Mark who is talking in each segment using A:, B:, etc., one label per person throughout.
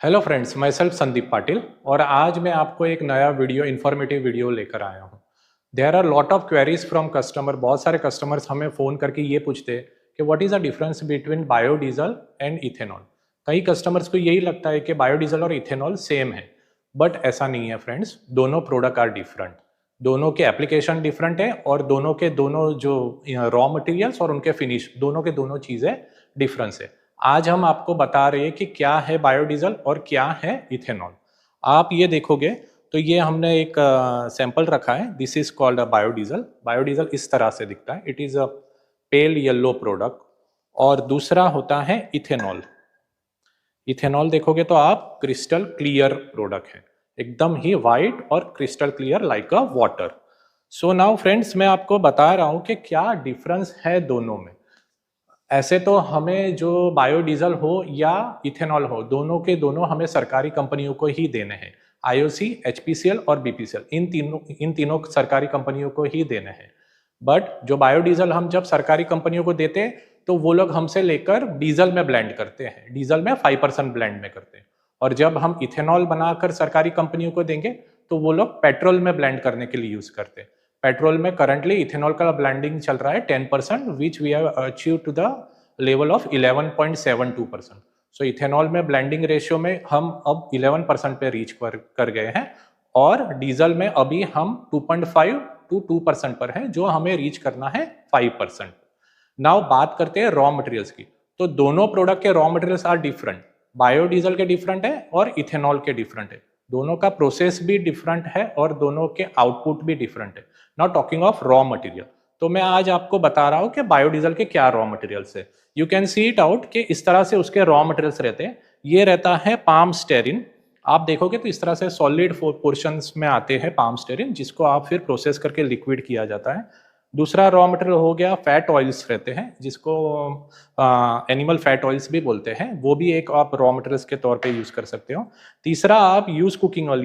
A: Hello friends, मैं self Sandeep Patil और आज मैं आपको एक नया इन्फॉर्मेटिव वीडियो लेकर आया हूँ। There are lot of queries from customer. बहुत सारे कस्टमर्स हमें फ़ोन करके ये पूछते हैं कि what is the difference between biodiesel and ethanol. कई कस्टमर्स को यही लगता है कि बायोडीजल और इथेनॉल सेम है, बट ऐसा नहीं है फ्रेंड्स। दोनों प्रोडक्ट आर डिफरेंट, दोनों के एप्लीकेशन डिफरेंट है और दोनों के दोनों जो रॉ मटेरियल्स और उनके फिनिश दोनों के दोनों चीज़ें डिफरेंस है। आज हम आपको बता रहे हैं कि क्या है बायोडीजल और क्या है इथेनॉल। आप ये देखोगे तो ये हमने एक सैंपल रखा है। This is called a biodiesel. Biodiesel इस तरह से दिखता है, it is a pale yellow product. और दूसरा होता है इथेनॉल। इथेनॉल देखोगे तो आप क्रिस्टल क्लियर प्रोडक्ट है, एकदम ही वाइट और क्रिस्टल क्लियर लाइक अ वाटर। सो नाउ फ्रेंड्स, मैं आपको बता रहा हूं कि क्या डिफरेंस है दोनों में। ऐसे तो हमें जो बायोडीजल हो या इथेनॉल हो, दोनों के दोनों हमें सरकारी कंपनियों को ही देने हैं। आईओसी, एचपीसीएल और बीपीसीएल, इन तीनों सरकारी कंपनियों को ही देने हैं। बट जो बायोडीजल हम जब सरकारी कंपनियों को देते हैं तो वो लोग हमसे लेकर डीजल में ब्लेंड करते हैं, डीजल में 5% ब्लेंड में करते हैं। और जब हम इथेनॉल बनाकर सरकारी कंपनियों को देंगे तो वो लोग पेट्रोल में ब्लेंड करने के लिए यूज करते हैं। पेट्रोल में करंटली इथेनॉल का ब्लेंडिंग चल रहा है 10%, which we have achieve to the level of 11.72%। So ethanol में ब्लेंडिंग रेशियो में हम अब 11% पे रीच कर गए हैं और डीजल में अभी हम 2.5 टू 2% पर है, जो हमें रीच करना है 5%। नाउ बात करते हैं रॉ मटेरियल्स की। तो दोनों प्रोडक्ट के raw materials are different. Biodiesel के डिफरेंट है और इथेनॉल के डिफरेंट है। दोनों का प्रोसेस भी डिफरेंट है और दोनों के आउटपुट भी डिफरेंट है। Now talking of raw material, तो मैं आज आपको बता रहा हूं कि बायोडीजल के क्या रॉ मटेरियल्स है। You can see it out कि इस तरह से उसके रॉ मटेरियल्स रहते हैं। ये रहता है पाम स्टेरिन। आप देखोगे तो इस तरह से सॉलिड पोर्शंस में आते हैं पाम स्टेरिन, जिसको आप फिर प्रोसेस करके लिक्विड किया जाता है। दूसरा रॉ मटेरियल हो गया फैट ऑयल्स रहते हैं, जिसको एनिमल फैट ऑयल्स भी बोलते हैं। वो भी एक आप रॉ मटेरियल्स के तौर पे यूज कर सकते हो। तीसरा आप use cooking oil,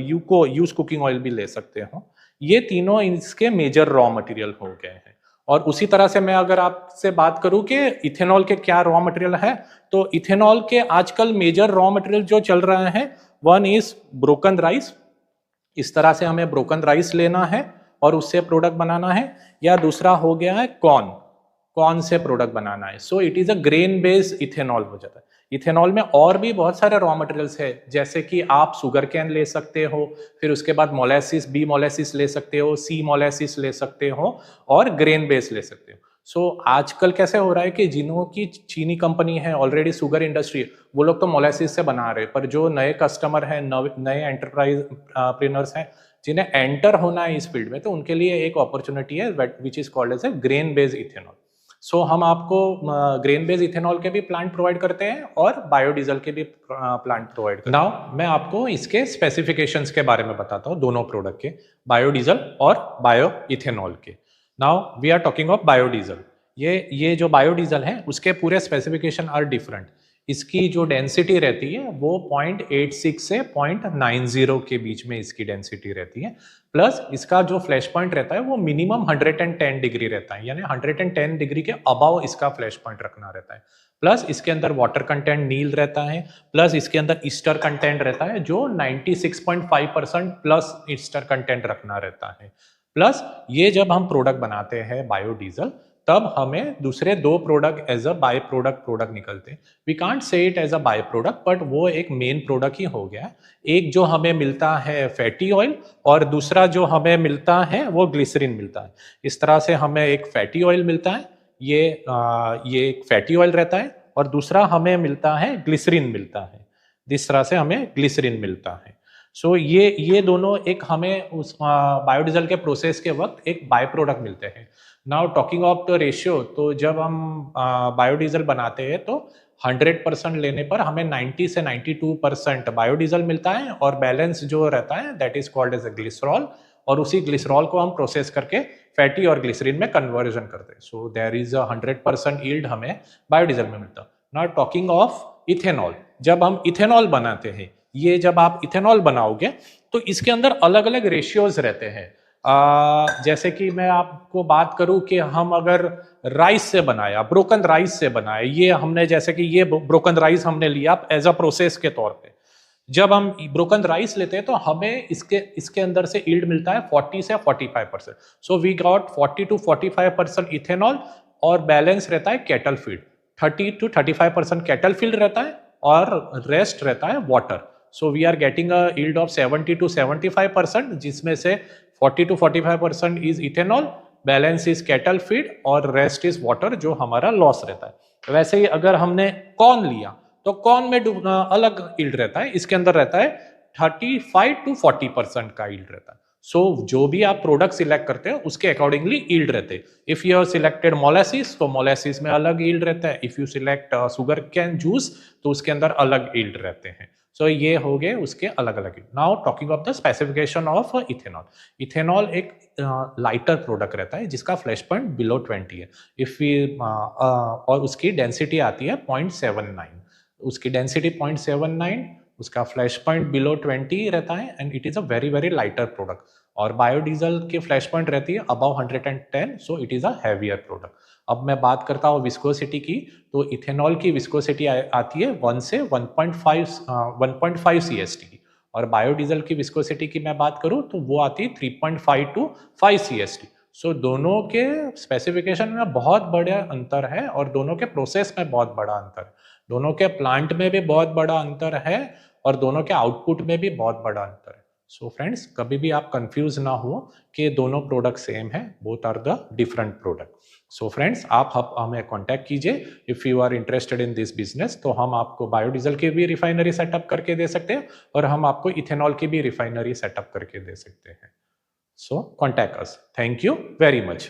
A: use cooking oil भी ले सकते हो। ये तीनों इसके मेजर रॉ मटेरियल हो गए हैं। और उसी तरह से मैं अगर आपसे बात करूं कि इथेनॉल के क्या रॉ मटेरियल है, तो इथेनॉल के आजकल मेजर रॉ मटेरियल जो चल रहे हैं, वन इज ब्रोकन राइस। इस तरह से हमें ब्रोकन राइस लेना है और उससे प्रोडक्ट बनाना है। या दूसरा हो गया है कॉर्न, कॉर्न से प्रोडक्ट बनाना है। So it is a grain based ethanol हो जाता है। इथेनॉल में और भी बहुत सारे रॉ मटेरियल्स है, जैसे कि आप शुगर कैन ले सकते हो, फिर उसके बाद मोलेसिस, बी मोलेसिस ले सकते हो, सी मोलेसिस ले सकते हो और ग्रेन बेस ले सकते हो। सो आजकल कैसे हो रहा है कि जिन्हों की चीनी कंपनी है, ऑलरेडी शुगर इंडस्ट्री, वो लोग तो मोलेसिस से बना रहे हैं, पर जो नए कस्टमर हैं, नए एंटरप्राइज प्रेनर्स हैं, जिन्हें एंटर होना है इस फील्ड में, तो उनके लिए एक अपॉर्चुनिटी है which is called as a grain based ethanol. So हम आपको ग्रेन बेस्ड इथेनॉल के भी प्लांट प्रोवाइड करते हैं और बायोडीजल के भी प्लांट प्रोवाइड करते हैं। नाउ मैं आपको इसके स्पेसिफिकेशंस के बारे में बताता हूँ, दोनों प्रोडक्ट के, बायोडीजल और बायो इथेनॉल के। Now we are talking of biodiesel. ये जो बायोडीजल है उसके पूरे स्पेसिफिकेशन आर डिफरेंट। इसकी जो डेंसिटी रहती है वो 0.86 से 0.90 के बीच में इसकी डेंसिटी रहती है। प्लस इसका जो फ्लैश पॉइंट रहता है वो मिनिमम 110 डिग्री रहता है, यानी 110 डिग्री के अबाव इसका फ्लैश पॉइंट रखना रहता है। प्लस इसके अंदर वाटर कंटेंट नील रहता है, प्लस इसके अंदर ईस्टर कंटेंट रहता है जो 96.5% प्लस ईस्टर कंटेंट रखना रहता है। प्लस ये जब हम प्रोडक्ट बनाते हैं बायोडीजल, तब हमें दूसरे दो product as a by product निकलते हैं। We can't say it as a by product, but वो एक मेन प्रोडक्ट ही हो गया। एक जो हमें मिलता है फैटी ऑयल और दूसरा जो हमें मिलता है वो ग्लिसरीन मिलता है। इस तरह से हमें एक फैटी ऑयल मिलता है, ये एक फैटी ऑयल रहता है, और दूसरा हमें मिलता है ग्लिसरीन मिलता है। इस तरह से हमें ग्लिसरीन मिलता है। सो ये दोनों एक हमें उस बायोडीजल के प्रोसेस के वक्त एक बाय प्रोडक्ट मिलते हैं। Now talking of the ratio, तो जब हम बायोडीजल बनाते हैं तो 100% लेने पर हमें 90 से 92% बायोडीजल मिलता है और बैलेंस जो रहता है that is called as a glycerol. और उसी ग्लिसरॉल को हम प्रोसेस करके फैटी और ग्लिसरीन में कन्वर्जन करते हैं। So there is a 100% yield हमें बायोडीजल में मिलता है। नाउ टॉकिंग ऑफ इथेनॉल, जब हम इथेनॉल बनाते हैं, ये जब आप इथेनॉल बनाओगे तो इसके अंदर अलग अलग रेशियोज रहते हैं। जैसे कि मैं आपको बात करूं कि हम अगर राइस से बनाया, ब्रोकन राइस से बनाया, ये हमने जैसे कि ये ब्रोकन राइस हमने लिया एज अ प्रोसेस के तौर पे, जब हम ब्रोकन राइस लेते हैं तो हमें इसके अंदर से यील्ड मिलता है 40 से 45%। So we got 40 to 45% ethanol और बैलेंस रहता है cattle feed. 30 to 35% cattle feed रहता है और रेस्ट रहता है water. So we are getting a yield of 70 to 75%, जिसमें से 40 to 45% is ethanol, balance is cattle feed और रेस्ट इज वाटर, जो हमारा लॉस रहता है। वैसे ही अगर हमने कॉर्न लिया तो कॉर्न में अलग यील्ड रहता है, इसके अंदर रहता है 35 to 40% का यील्ड रहता है। सो जो भी आप प्रोडक्ट सिलेक्ट करते हैं उसके अकॉर्डिंगली यील्ड रहते हैं। If you have selected molasses तो मोलेसिस में अलग यील्ड रहता है। If you select sugar cane juice तो उसके अंदर अलग यील्ड रहते हैं। सो ये हो गए उसके अलग अलग। Now talking of the specification of ethanol. Ethanol एक लाइटर प्रोडक्ट रहता है जिसका फ्लैश पॉइंट बिलो 20 है। इफ और उसकी डेंसिटी आती है 0.79, उसकी डेंसिटी 0.79, उसका फ्लैश पॉइंट बिलो 20 रहता है and it is a very very lighter product. और बायोडीजल की फ्लैश पॉइंट रहती है above 110, so it is a heavier product. अब मैं बात करता हूँ विस्कोसिटी की, तो इथेनॉल की विस्कोसिटी आती है 1 से 1.5 CST की, और बायोडीजल की विस्कोसिटी की मैं बात करूँ तो वो आती है 3.5 to 5 CST। सो दोनों के स्पेसिफिकेशन में बहुत बड़ा अंतर है और दोनों के प्रोसेस में बहुत बड़ा अंतर है, दोनों के प्लांट में भी बहुत बड़ा अंतर है और दोनों के आउटपुट में भी बहुत बड़ा अंतर है। सो फ्रेंड्स, कभी भी आप कंफ्यूज ना हो कि दोनों प्रोडक्ट सेम है, both are the different product. So friends, आप हमें कांटेक्ट कीजिए if you are interested in this business. तो हम आपको बायोडीजल की भी रिफाइनरी सेटअप करके दे सकते हैं और हम आपको इथेनॉल की भी रिफाइनरी सेटअप करके दे सकते हैं। So contact us. Thank you very much.